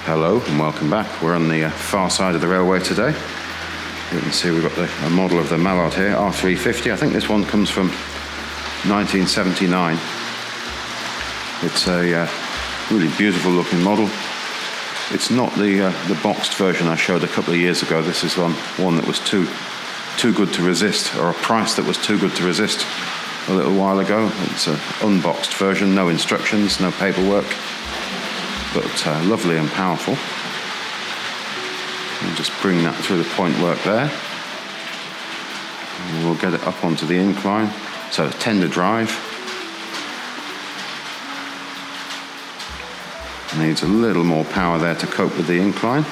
Hello and welcome back. We're on the far side of the railway today. You can see we've got a model of the Mallard here, R.350. I think this one comes from 1979. It's a really beautiful looking model. It's not the boxed version I showed a couple of years ago. This is one that was too good to resist, or a price that was too good to resist a little while ago. It's an unboxed version, no instructions, no paperwork, but lovely and powerful. We'll just bring that through the point work there. And we'll get it up onto the incline. So tender drive. Needs a little more power there to cope with the incline.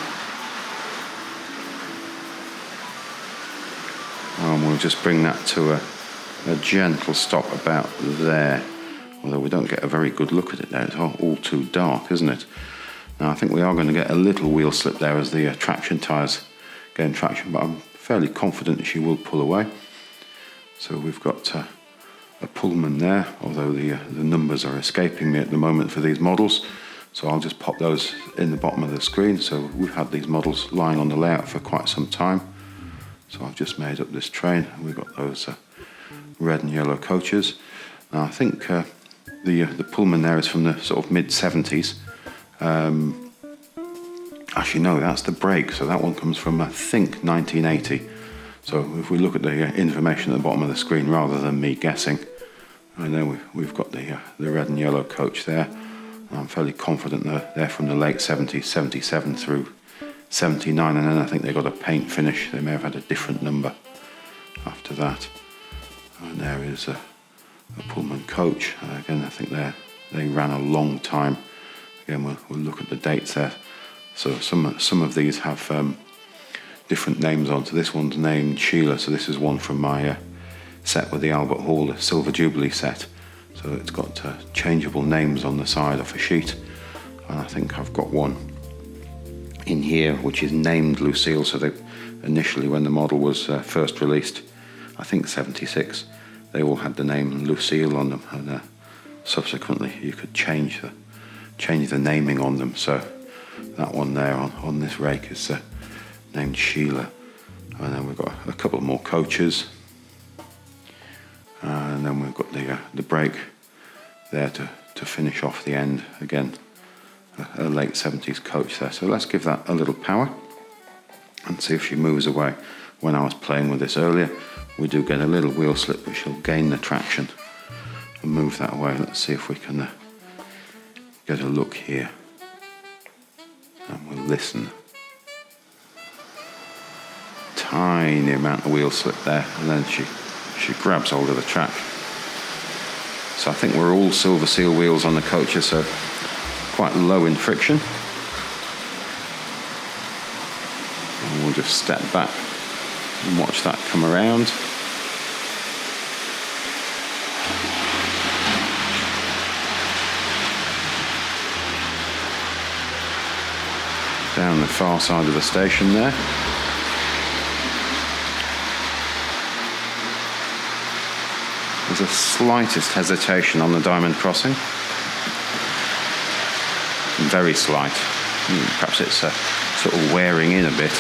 And we'll just bring that to a gentle stop about there. Although we don't get a very good look at it there. It's all too dark, isn't it? Now I think we are going to get a little wheel slip there as the traction tyres gain traction, but I'm fairly confident she will pull away. So we've got a Pullman there, although the numbers are escaping me at the moment for these models. So I'll just pop those in the bottom of the screen. So we've had these models lying on the layout for quite some time. So I've just made up this train. We've got those red and yellow coaches. Now I think the Pullman there is from the sort of mid-70s. Actually no, that's the brake. So that one comes from, I think, 1980. So if we look at the information at the bottom of the screen rather than me guessing, I know we've got the red and yellow coach there. I'm fairly confident they're from the late 70s, 77 through 79, and then I think they got a paint finish. They may have had a different number after that. And there is a Pullman coach. Again, I think they ran a long time. Again, we'll look at the dates there. So some of these have different names on. So this one's named Sheila. So this is one from my set with the Albert Hall, the Silver Jubilee set. So it's got changeable names on the side of a sheet. And I think I've got one in here which is named Lucille. So initially when the model was first released, I think 76, they all had the name Lucille on them. And subsequently you could change the naming on them. So that one there on this rake is named Sheila. And then we've got a couple more coaches. And then we've got the brake there to finish off the end. Again, a late 70s coach there. So let's give that a little power and see if she moves away. When I was playing with this earlier, we do get a little wheel slip, but she'll gain the traction and move that away. Let's see if we can get a look here. And we'll listen. Tiny amount of wheel slip there, and then she grabs hold of the track. So I think we're all silver seal wheels on the coaches, so quite low in friction. And we'll just step back and watch that come around. Down the far side of the station there. There's the slightest hesitation on the diamond crossing. Very slight. Perhaps it's sort of wearing in a bit.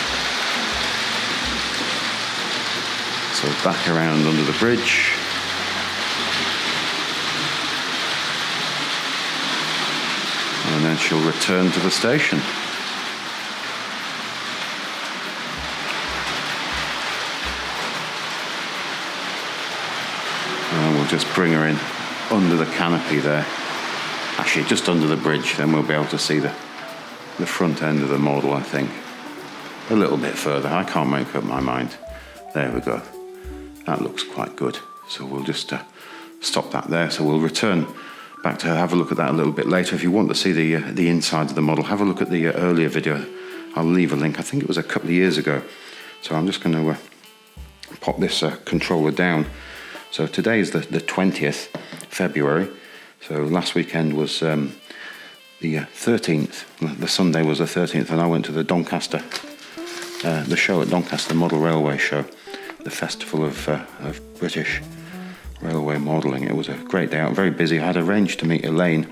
So back around under the bridge. And then she'll return to the station. And we'll just bring her in under the canopy there. Actually, just under the bridge, then we'll be able to see the front end of the model, I think. A little bit further. I can't make up my mind. There we go. That looks quite good. So we'll just stop that there. So we'll return back to have a look at that a little bit later. If you want to see the inside of the model, have a look at the earlier video. I'll leave a link. I think it was a couple of years ago. So I'm just going to pop this controller down. So today is the 20th February. So last weekend was the 13th. The Sunday was the 13th, and I went to the Doncaster, the show at Doncaster Model Railway Show, the festival of British railway modelling. It was a great day out, very busy. I had arranged to meet Elaine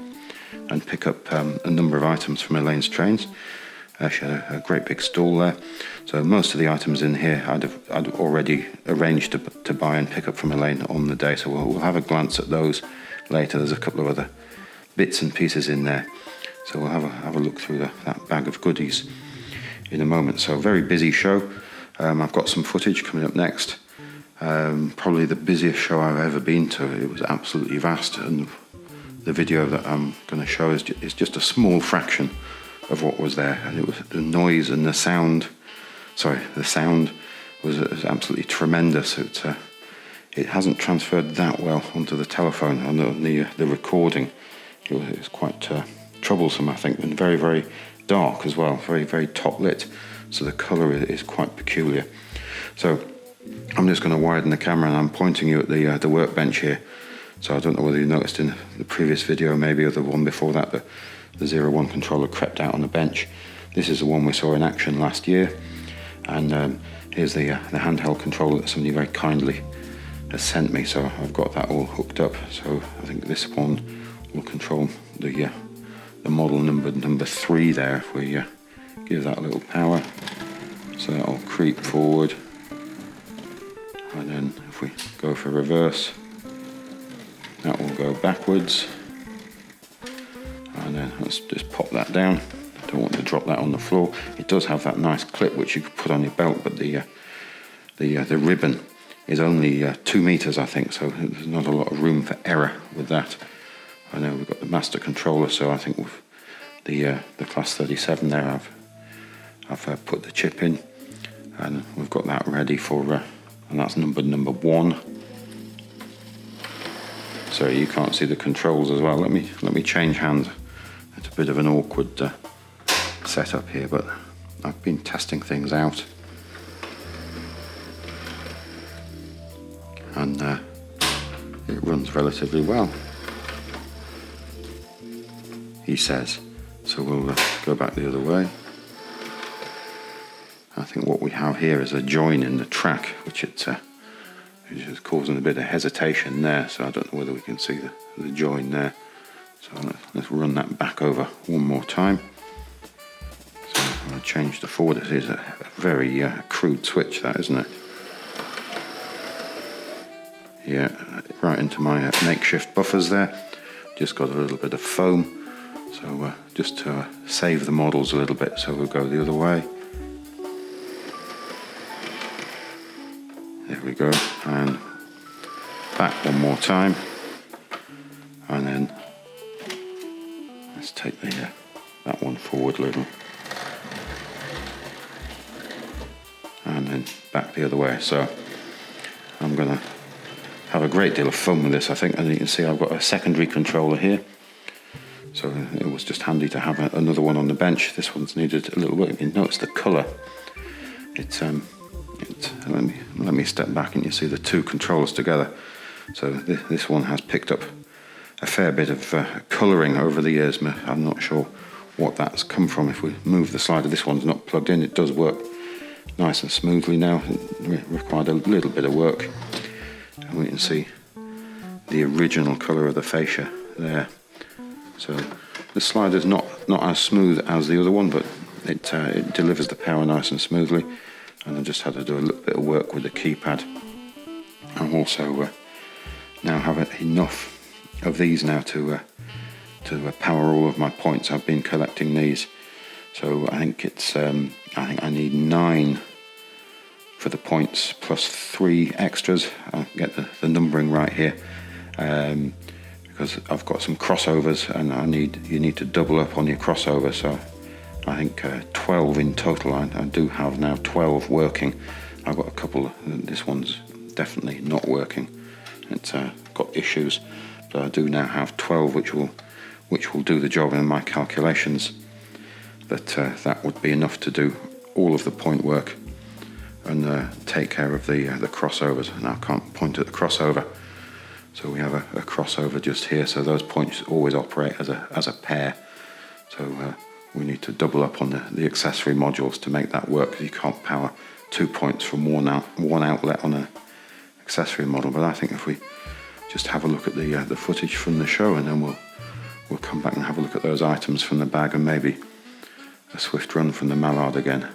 and pick up a number of items from Elaine's Trains. She had a great big stall there. So most of the items in here I'd already arranged to buy and pick up from Elaine on the day. So we'll have a glance at those later. There's a couple of other bits and pieces in there. So we'll have a look through that bag of goodies in a moment. So very busy show. I've got some footage coming up next. Probably the busiest show I've ever been to. It was absolutely vast, and the video that I'm going to show is just a small fraction of what was there. And it was the noise and the sound. Sorry, the sound was absolutely tremendous. It hasn't transferred that well onto the telephone, on the recording. It was quite troublesome, I think, and very, very dark as well, very, very top lit. So the colour is quite peculiar. So I'm just going to widen the camera, and I'm pointing you at the workbench here. So I don't know whether you noticed in the previous video, maybe or the one before that, but the 01 controller crept out on the bench. This is the one we saw in action last year. And here's the handheld controller that somebody very kindly has sent me. So I've got that all hooked up. So I think this one will control the model number 3 there. If we give that a little power, so that'll creep forward. And then if we go for reverse, that will go backwards. And then let's just pop that down. I don't want to drop that on the floor. It does have that nice clip which you could put on your belt, but the ribbon is only 2 meters, I think, so there's not a lot of room for error with that. I know we've got the master controller, so I think with the class 37 there, I've put the chip in, and we've got that ready for, and that's number 1. So you can't see the controls as well. Let me change hands. It's a bit of an awkward setup here, but I've been testing things out, and it runs relatively well, he says. So we'll go back the other way. I think what we have here is a join in the track, which is causing a bit of hesitation there, so I don't know whether we can see the join there. So let's run that back over one more time. So I'm going to change the forward. It is a very crude switch, that, isn't it? Yeah, right into my makeshift buffers there. Just got a little bit of foam, so just to save the models a little bit. So we'll go the other way. There we go, and back one more time, and then let's take that one forward a little, and then back the other way. So I'm going to have a great deal of fun with this, I think. And you can see I've got a secondary controller here, so it was just handy to have another one on the bench. This one's needed a little bit. You notice the colour. Let me step back, and you see the two controllers together. So this one has picked up a fair bit of colouring over the years. I'm not sure what that's come from. If we move the slider, this one's not plugged in. It does work nice and smoothly now. It required a little bit of work, and we can see the original colour of the fascia there. So the slider's not as smooth as the other one, but it delivers the power nice and smoothly. And I just had to do a little bit of work with the keypad. I'm also now have enough of these now to power all of my points. I've been collecting these, so I think I need 9 for the points plus 3 extras. I'll get the numbering right here, because I've got some crossovers, and you need to double up on your crossover. So I think 12 in total. I do have now 12 working. I've got a couple. This one's definitely not working. It's got issues, but I do now have 12, which will do the job in my calculations. That would be enough to do all of the point work and take care of the crossovers. And I can't point at the crossover, so we have a crossover just here. So those points always operate as a pair. So we need to double up on the accessory modules to make that work, because you can't power 2 points from one outlet on an accessory model. But I think if we just have a look at the footage from the show, and then we'll come back and have a look at those items from the bag, and maybe a swift run from the Mallard again.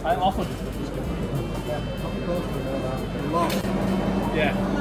I offered. Yeah.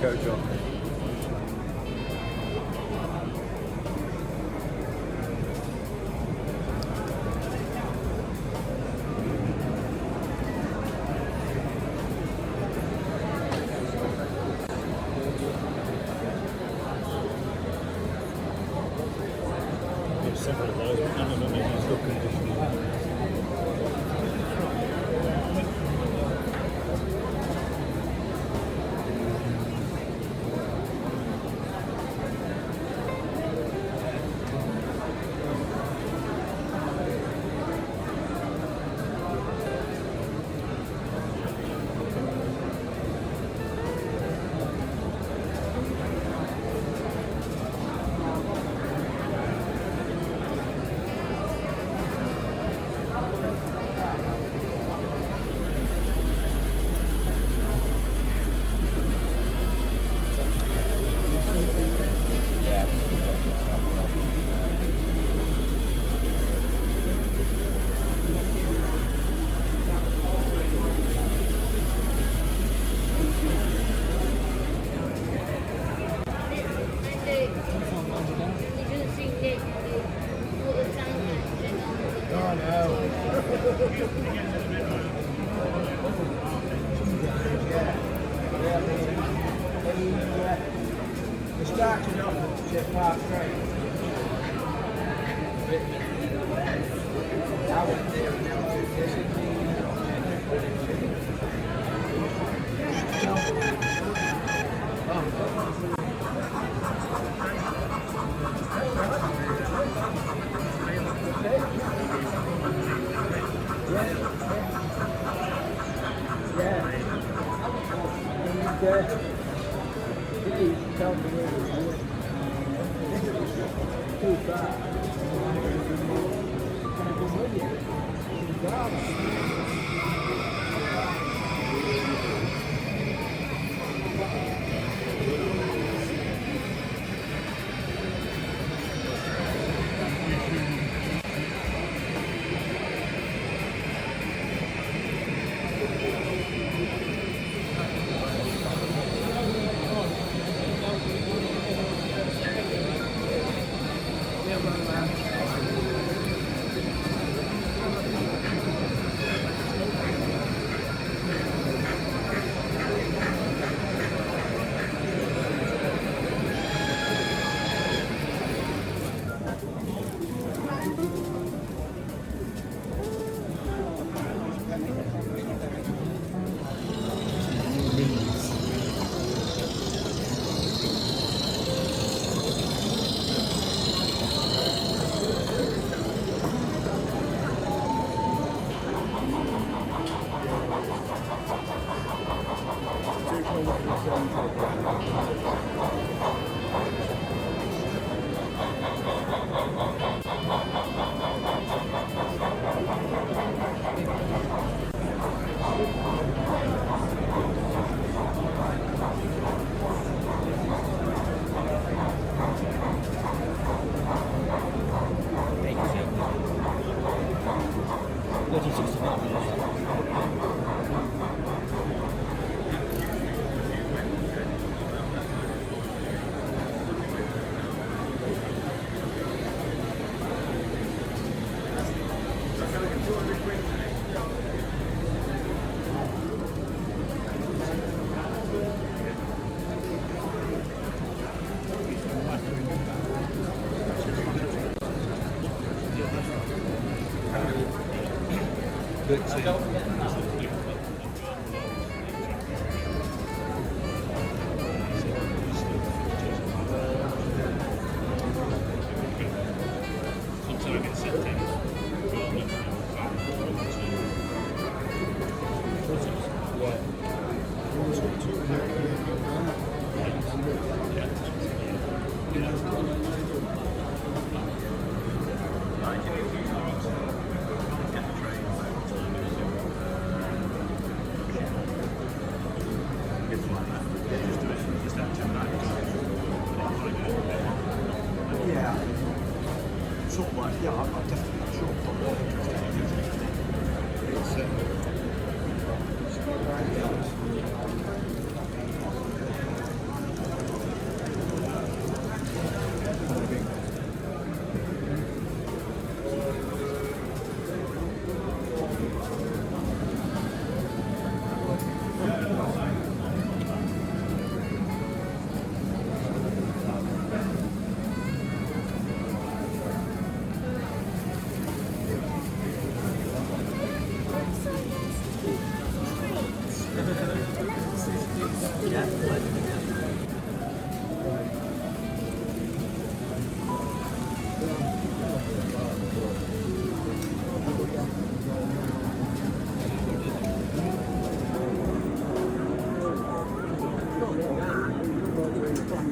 coach on. several of those, but none of them in as good condition. Now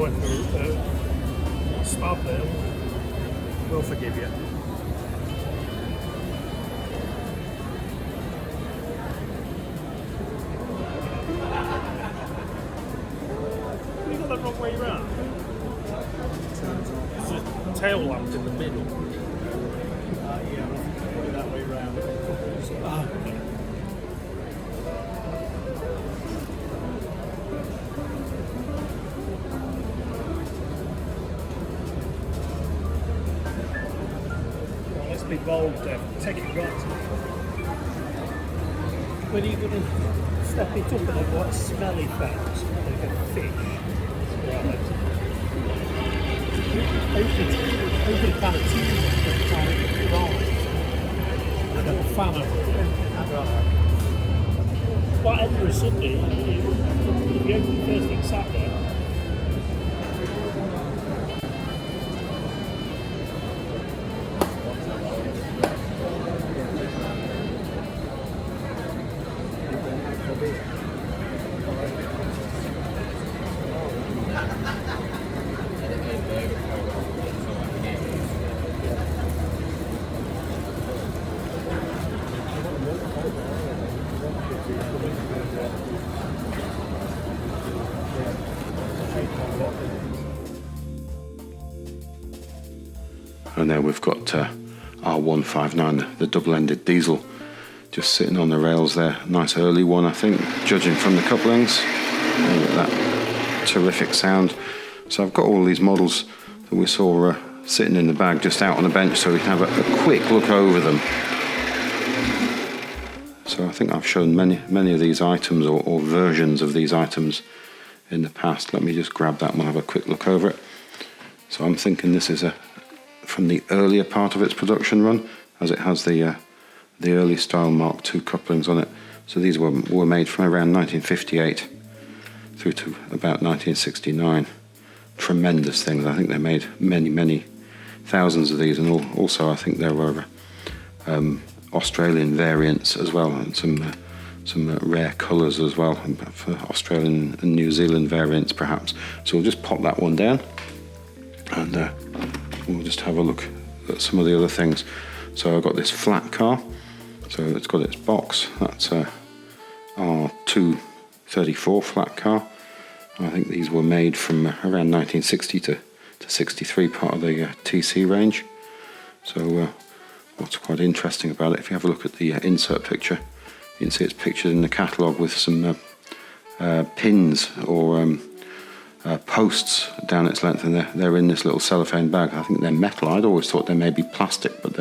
if you're stop there, we'll forgive you. You got the wrong way round. There's a tail lamp in the middle. Yeah, put it that way round. Let's be bold, take it right. When are you going to step it up and have what smelly things, like a fish? Right. Open kind of tea at the time it's right. I'm not a fan of it. But every Sunday, if you open the first thing Saturday, And there we've got R.159, the double-ended diesel, just sitting on the rails there. Nice early one, I think, judging from the couplings. Look at that terrific sound. So I've got all these models that we saw sitting in the bag just out on the bench, so we can have a quick look over them. So I think I've shown many of these items or versions of these items in the past. Let me just grab that and we'll have a quick look over it. So I'm thinking this is from the earlier part of its production run, as it has the early style Mark II couplings on it. So these were made from around 1958 through to about 1969. Tremendous things. I think they made many thousands of these, and also I think there were Australian variants as well, and some rare colours as well for Australian and New Zealand variants perhaps. So we'll just pop that one down, and we'll just have a look at some of the other things. So I've got this flat car, so it's got its box. That's a R.234 flat car. I think these were made from around 1960 to 63, part of the TC range. So what's quite interesting about it, if you have a look at the insert picture, you can see it's pictured in the catalogue with some pins or posts down its length, and they're in this little cellophane bag. I think they're metal. I'd always thought they may be plastic, but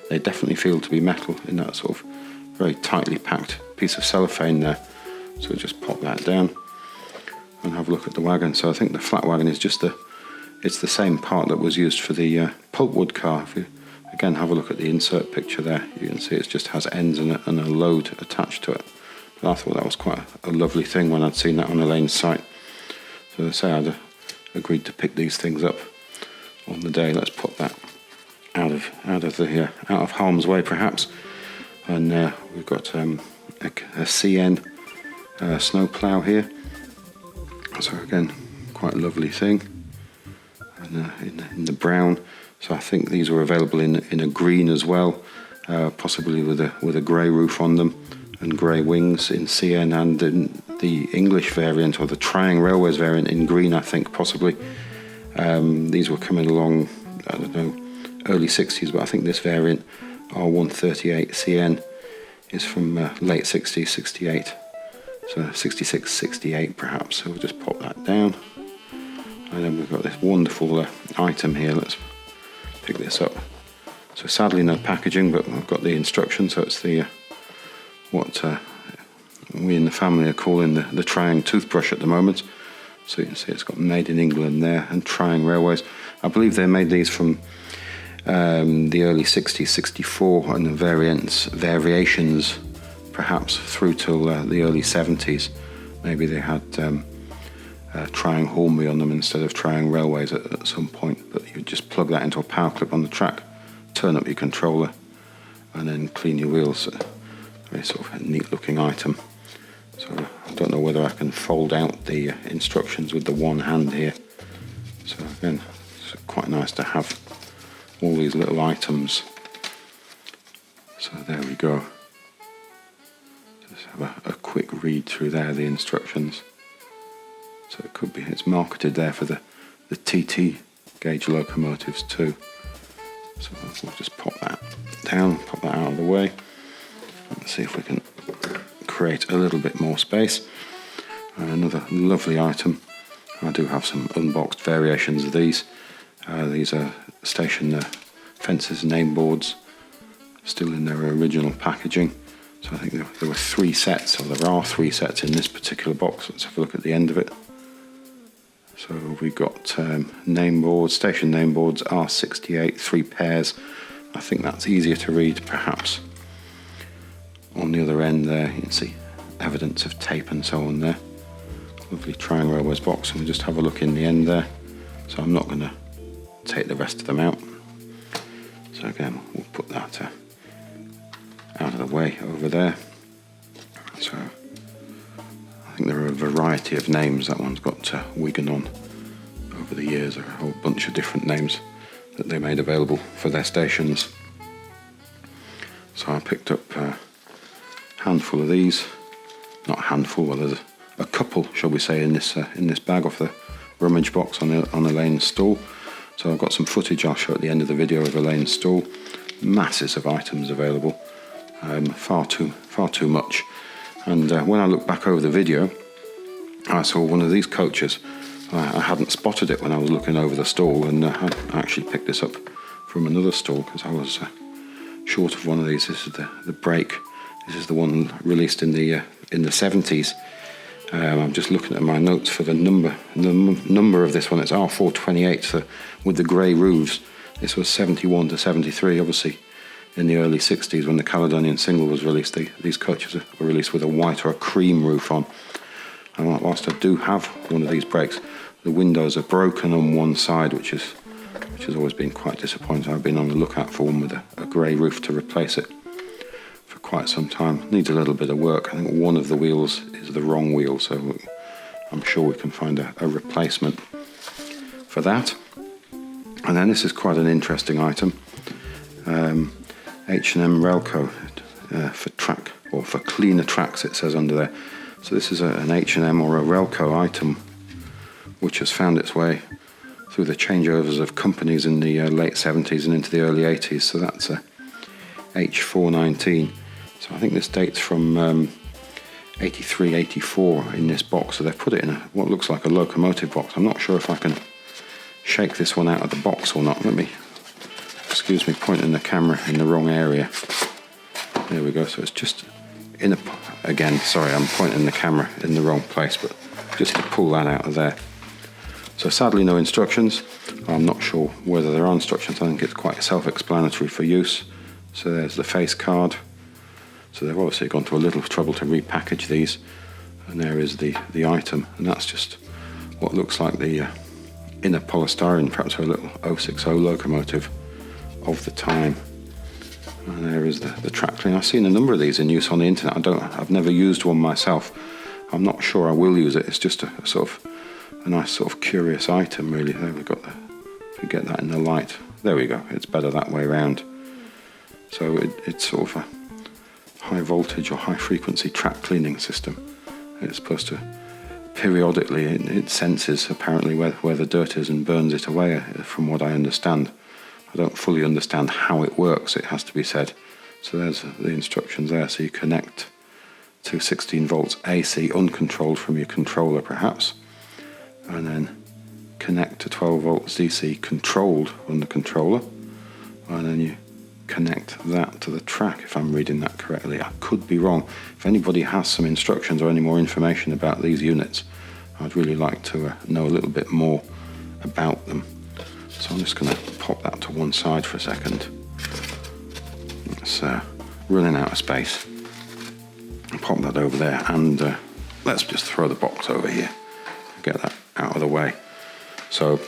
they definitely feel to be metal in that sort of very tightly packed piece of cellophane there. So just pop that down and have a look at the wagon. So I think the flat wagon is it's the same part that was used for the pulpwood car. If you again have a look at the insert picture there, you can see it just has ends and a load attached to it. But I thought that was quite a lovely thing when I'd seen that on Elaine's site. So as I say, I'd agreed to pick these things up on the day. Let's put that out of harm's way perhaps. And we've got a CN snow plough here. So again, quite a lovely thing. And in the brown. So I think these were available in a green as well, possibly with a grey roof on them and grey wings in CN, and in the English variant or the Triangle Railways variant in green, I think possibly. These were coming along, I don't know, early 60s, but I think this variant R.138 CN is from late 60s, 68, so 66, 68 perhaps. So we'll just pop that down, and then we've got this wonderful item here. Let's pick this up. So sadly no packaging, but I've got the instructions. So it's the what we in the family are calling the Triangle toothbrush at the moment. So you can see it's got made in England there, and Triangle Railways. I believe they made these from the early 60s, 64, and the variations perhaps through till the early 70s. Maybe they had Triangle Hornby on them instead of Triangle Railways at some point, but you just plug that into a power clip on the track turn up your controller and then clean your wheels. Very sort of a neat looking item. So I don't know whether I can fold out the instructions with the one hand here. So again, it's quite nice to have all these little items. So there we go. Just have a quick read through there, the instructions. So it could be, it's marketed there for the TT gauge locomotives too. So we'll just pop that down, pop that out of the way. Let's see if we can create a little bit more space. Another lovely item. I do have some unboxed variations of these. These are station fences name boards, still in their original packaging. So I think there were 3 sets, or there are 3 sets in this particular box. Let's have a look at the end of it. So we've got name boards, station name boards, R68, 3 pairs. I think that's easier to read perhaps. On the other end there you can see evidence of tape and so on there. Lovely Triangle Railways box, and we'll just have a look in the end there. So I'm not going to take the rest of them out. So again, we'll put that out of the way over there. So I think there are a variety of names. That one's got Wigan on over the years, or a whole bunch of different names that they made available for their stations. So I picked up a handful of these. Not a handful, well, there's a couple, shall we say, in this bag off the rummage box on Elaine's stall. So I've got some footage I'll show at the end of the video of Elaine's stall. Masses of items available, far too much. And when I look back over the video, I saw one of these coaches. I hadn't spotted it when I was looking over the stall, and I actually picked this up from another stall because I was short of one of these. This is the brake. This is the one released in the 70s. I'm just looking at my notes for the number. The number of this one, it's R.428, so with the grey roofs. This was 71 to 73, obviously. In the early 60s, when the Caledonian single was released, these coaches were released with a white or a cream roof on. And whilst I do have one of these brakes, the windows are broken on one side, which has always been quite disappointing. I've been on the lookout for one with a grey roof to replace it for quite some time. Needs a little bit of work. I think one of the wheels is the wrong wheel, so I'm sure we can find a replacement for that. And then this is quite an interesting item. H&M Relco for track, or for cleaner tracks, it says under there. So this is an H&M or a Relco item which has found its way through the changeovers of companies in the late 70s and into the early 80s. So that's a H419. So I think this dates from 83, 84 in this box. So they've put it in what looks like a locomotive box. I'm not sure if I can shake this one out of the box or not. Let me, excuse me, pointing the camera in the wrong area. There we go. So it's just in again, sorry, I'm pointing the camera in the wrong place, but just to pull that out of there. So sadly no instructions. I'm not sure whether there are instructions. I think it's quite self-explanatory for use. So there's the face card. So they've obviously gone to a little trouble to repackage these. And there is the item. And that's just what looks like the inner polystyrene, perhaps a little 060 locomotive of the time. And there is the track cleaner. I've seen a number of these in use on the internet. I've never used one myself. I'm not sure I will use it. It's just a sort of a nice sort of curious item, really. There we've got if we get that in the light. There we go. It's better that way around. So it's sort of a high voltage or high frequency track cleaning system. It's supposed to periodically, it senses apparently where the dirt is and burns it away, from what I understand. I don't fully understand how it works, it has to be said. So there's the instructions there. So you connect to 16 volts AC uncontrolled from your controller perhaps, and then connect to 12 volts DC controlled on the controller, and then you connect that to the track, if I'm reading that correctly. I could be wrong. If anybody has some instructions or any more information about these units, I'd really like to know a little bit more about them. So I'm just going to pop that to one side for a second. It's running out of space. Pop that over there, and let's just throw the box over here. Get that out of the way. So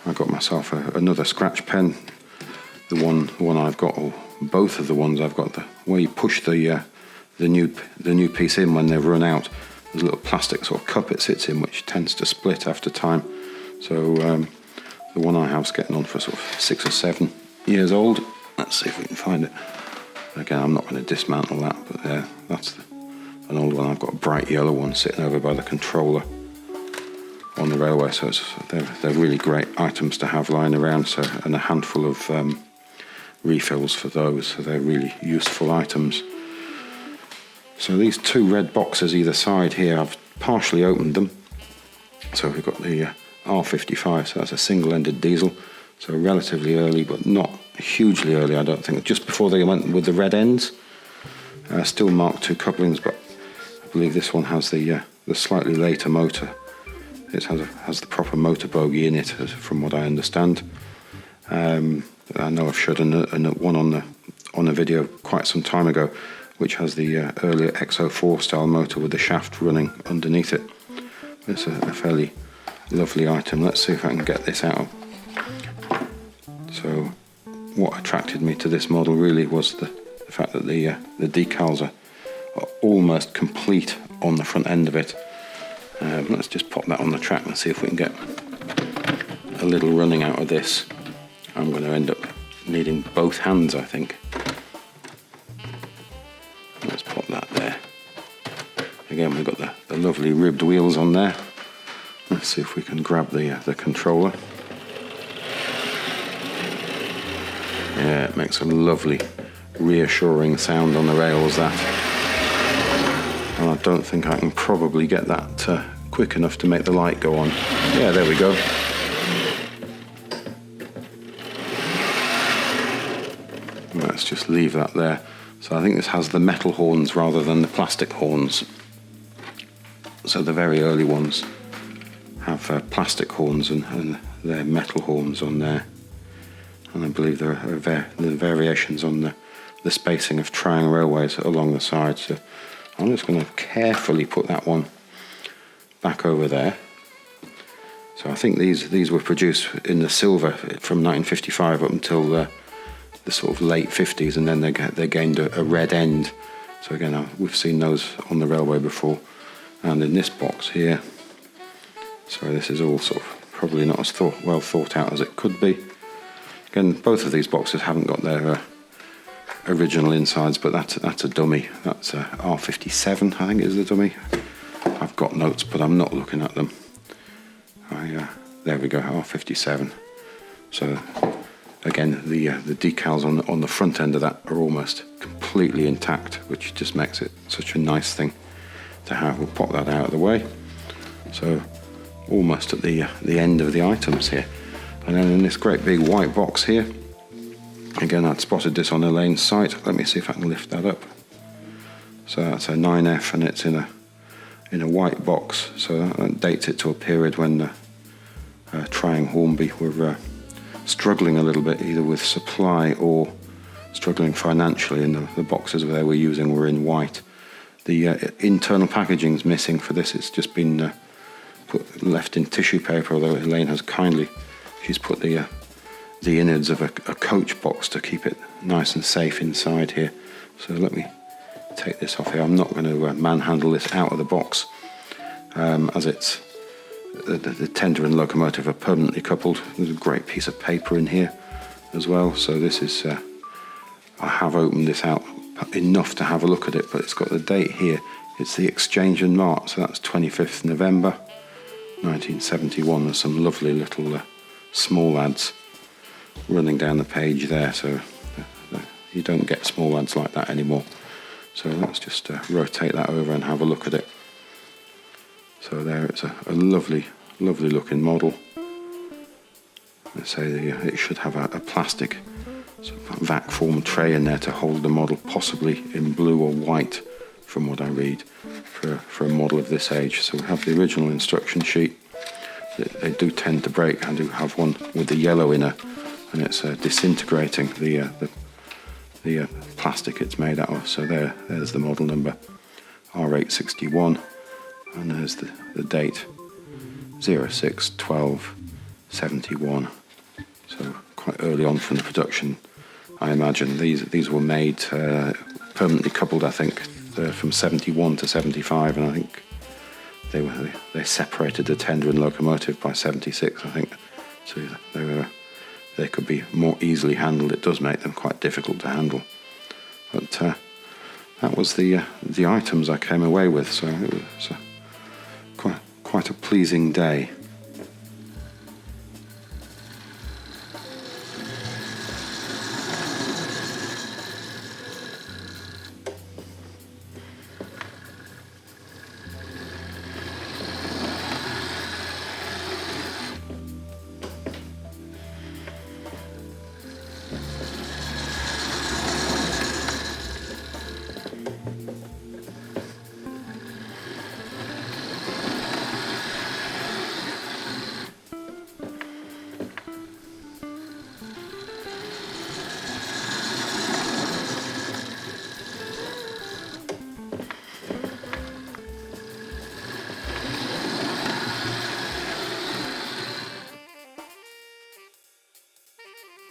I got myself another scratch pen. the one I've got, or both of the ones I've got, where you push the new piece in when they've run out, there's a little plastic sort of cup it sits in, which tends to split after time. So the one I have's getting on for sort of 6 or 7 years old. Let's see if we can find it. Again, I'm not going to dismantle that, but that's an old one. I've got a bright yellow one sitting over by the controller on the railway, so they're really great items to have lying around. So, and a handful of refills for those, so they're really useful items. So these 2 red boxes either side here, I've partially opened them. So we've got the R.55, so that's a single-ended diesel, so relatively early, but not hugely early, I don't think. Just before they went with the red ends. Still Mark II couplings, but I believe this one has the slightly later motor. It has the proper motor bogie in it, from what I understand. I know I've showed one on the video quite some time ago, which has the earlier XO4 style motor with the shaft running underneath it. It's a fairly lovely item. Let's see if I can get this out. So what attracted me to this model really was the fact that the decals are almost complete on the front end of it. Let's just pop that on the track and see if we can get a little running out of this. I'm going to end up needing both hands, I think. Let's pop that there. Again, we've got the lovely ribbed wheels on there. Let's see if we can grab the controller. Yeah, it makes a lovely reassuring sound on the rails, that. And I don't think I can probably get that quick enough to make the light go on. Yeah, there we go. Let's just leave that there. So I think this has the metal horns rather than the plastic horns. So the very early ones have plastic horns and they're metal horns on there. And I believe there are variations on the spacing of triangle railways along the side. So I'm just going to carefully put that one back over there. So I think these were produced in the silver from 1955 up until the sort of late 50s, and then they gained a red end. So again, we've seen those on the railway before. And in this box here, so this is all sort of probably not as well thought out as it could be. Again, both of these boxes haven't got their original insides, but that's a dummy. That's a R57, I think is the dummy. I've got notes, but I'm not looking at them. There we go, R57. So again, the decals on the front end of that are almost completely intact, which just makes it such a nice thing to have. We'll pop that out of the way. So almost at the end of the items here. And then in this great big white box here, again, I'd spotted this on Elaine's site. Let me see if I can lift that up. So that's a 9F, and it's in a white box. So that dates it to a period when Trying Hornby were struggling a little bit, either with supply or struggling financially, and the boxes they were using were in white. The internal packaging's missing for this. It's just been left in tissue paper, although Elaine has kindly, she's put the innards of a coach box to keep it nice and safe inside here. So let me take this off here. I'm not going to manhandle this out of the box, as it's the tender and locomotive are permanently coupled. There's a great piece of paper in here as well. So this is, I have opened this out enough to have a look at it, but it's got the date here. It's the exchange and mark, so that's 25th November 1971. There's some lovely little small ads running down the page there, so you don't get small ads like that anymore. So let's just rotate that over and have a look at it. So there, it's a lovely looking model. Let's say it should have a plastic sort of vac form tray in there to hold the model, possibly in blue or white from what I read, for a model of this age. So we have the original instruction sheet. They do tend to break. I do have one with the yellow inner, and it's disintegrating the plastic it's made out of. So there's the model number, R861, and there's the date, 06/12/71. So quite early on from the production I imagine. These were made permanently coupled, I think, from 71 to 75, and I think they separated the tender and locomotive by 76, I think. So they could be more easily handled. It does make them quite difficult to handle. But that was the items I came away with, so it was quite a pleasing day.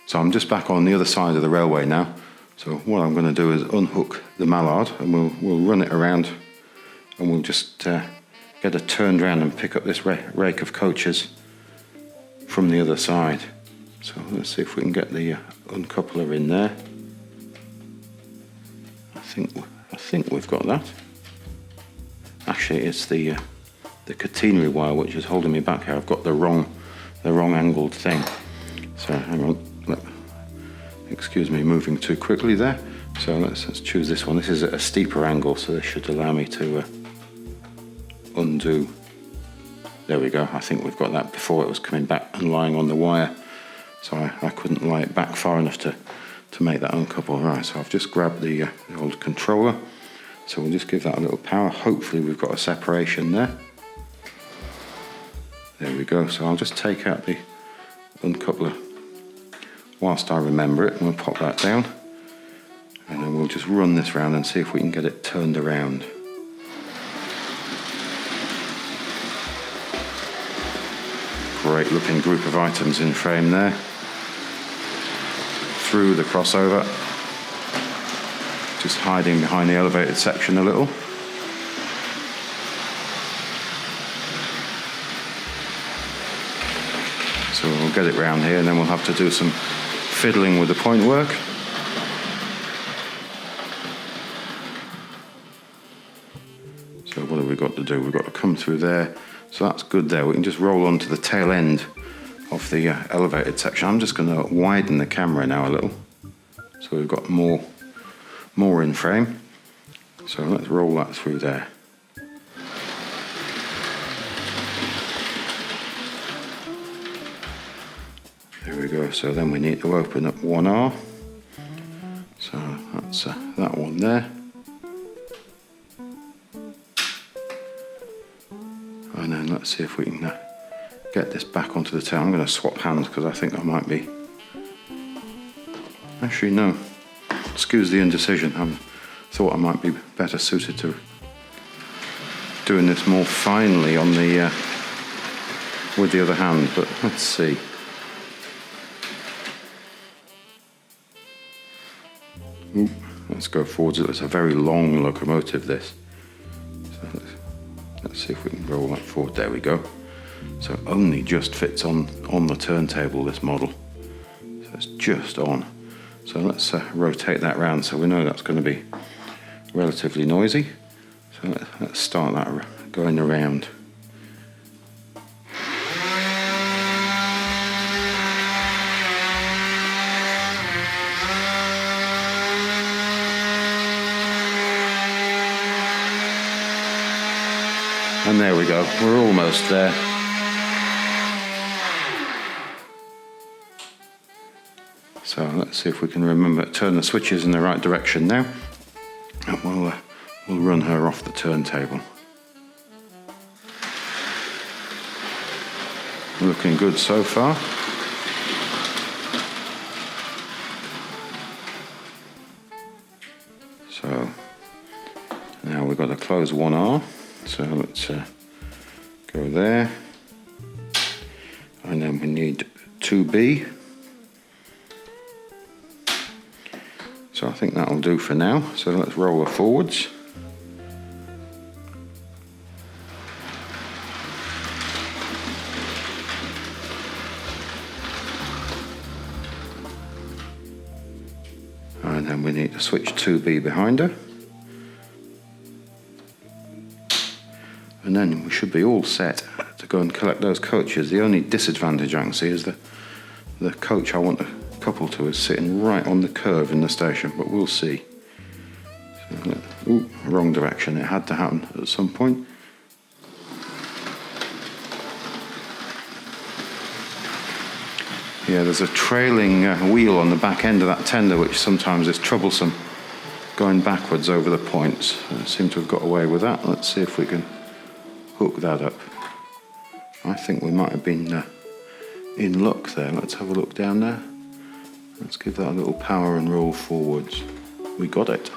So I'm just back on the other side of the railway now. So what I'm going to do is unhook the mallard, and we'll run it around, and we'll just get it turned around and pick up this rake of coaches from the other side. So let's see if we can get the uncoupler in there. I think we've got that. Actually, it's the catenary wire which is holding me back here. I've got the wrong angled thing. So hang on. Excuse me, moving too quickly there. So let's choose this one. This is at a steeper angle, so this should allow me to undo. There we go. I think we've got that. Before it was coming back and lying on the wire, so I couldn't lie it back far enough to make that uncouple. Right, so I've just grabbed the old controller. So we'll just give that a little power. Hopefully we've got a separation there. There we go. So I'll just take out the uncoupler whilst I remember it, and we'll pop that down, and then we'll just run this round and see if we can get it turned around. Great looking group of items in frame there. Through the crossover, just hiding behind the elevated section a little. So we'll get it round here, and then we'll have to do some fiddling with the point work. So what have we got to do? We've got to come through there. So that's good there. We can just roll onto the tail end of the elevated section. I'm just going to widen the camera now a little, so we've got more in frame. So let's roll that through there. There we go. So then we need to open up 1R. So that's that one there. And then let's see if we can get this back onto the tail. I'm going to swap hands because I think I might be... Actually, no. Excuse the indecision. I thought I might be better suited to doing this more finely on the with the other hand, but let's see. Ooh, let's go forwards. It's a very long locomotive, this. So let's see if we can roll that forward. There we go. So it only just fits on the turntable, this model. So it's just on. So let's rotate that round so we know that's going to be relatively noisy. So let's start that going around. And there we go, we're almost there. So let's see if we can remember to turn the switches in the right direction now. And we'll run her off the turntable. Looking good so far. So now we've got to close 1R. So let's go there, and then we need 2B, So I think that'll do for now. So let's roll her forwards. And then we need to switch 2B behind her. And then we should be all set to go and collect those coaches. The only disadvantage I can see is the coach I want to couple to is sitting right on the curve in the station, but we'll see. So, ooh, wrong direction. It had to happen at some point. Yeah, there's a trailing wheel on the back end of that tender, which sometimes is troublesome going backwards over the points. I seem to have got away with that. Let's see if we can hook that up. I think we might have been in luck there. Let's have a look down there. Let's give that a little power and roll forwards. We got it.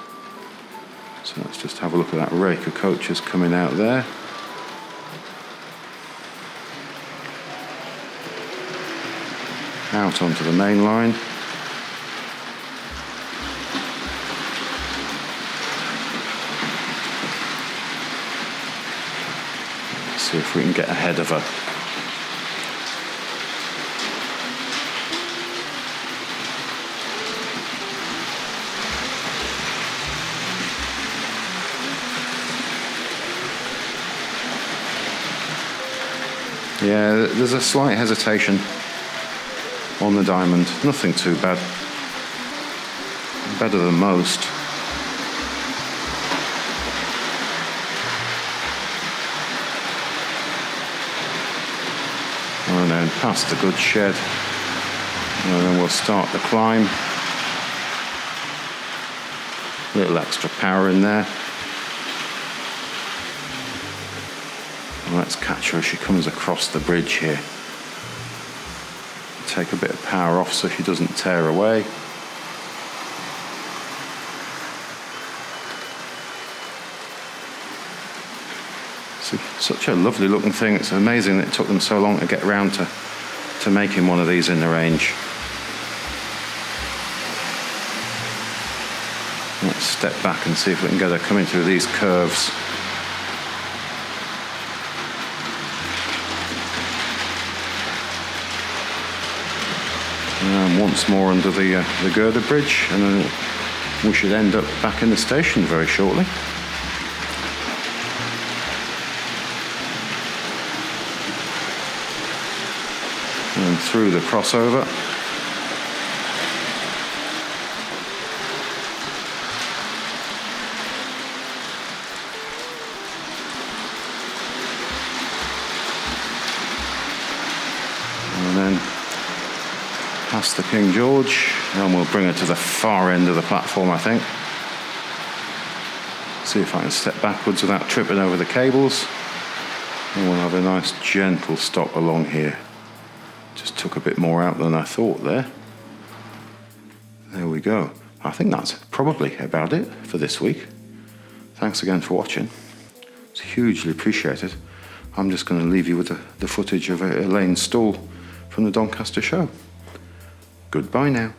So let's just have a look at that rake of coaches coming out there. Out onto the main line. Let's see if we can get ahead of her. Yeah, there's a slight hesitation on the diamond. Nothing too bad. Better than most. And then past the goods shed. And then we'll start the climb. A little extra power in there. Let's catch her as she comes across the bridge here. Take a bit of power off so she doesn't tear away. It's such a lovely looking thing. It's amazing that it took them so long to get around to making one of these in the range. Let's step back and see if we can get her coming through these curves. Once more under the girder bridge, and then we should end up back in the station very shortly. And through the crossover. And then past the King George, and we'll bring her to the far end of the platform, I think. See if I can step backwards without tripping over the cables. And we'll have a nice gentle stop along here. Just took a bit more out than I thought there. There we go. I think that's probably about it for this week. Thanks again for watching. It's hugely appreciated. I'm just going to leave you with the footage of Elaine's stall from the Doncaster show. Goodbye now.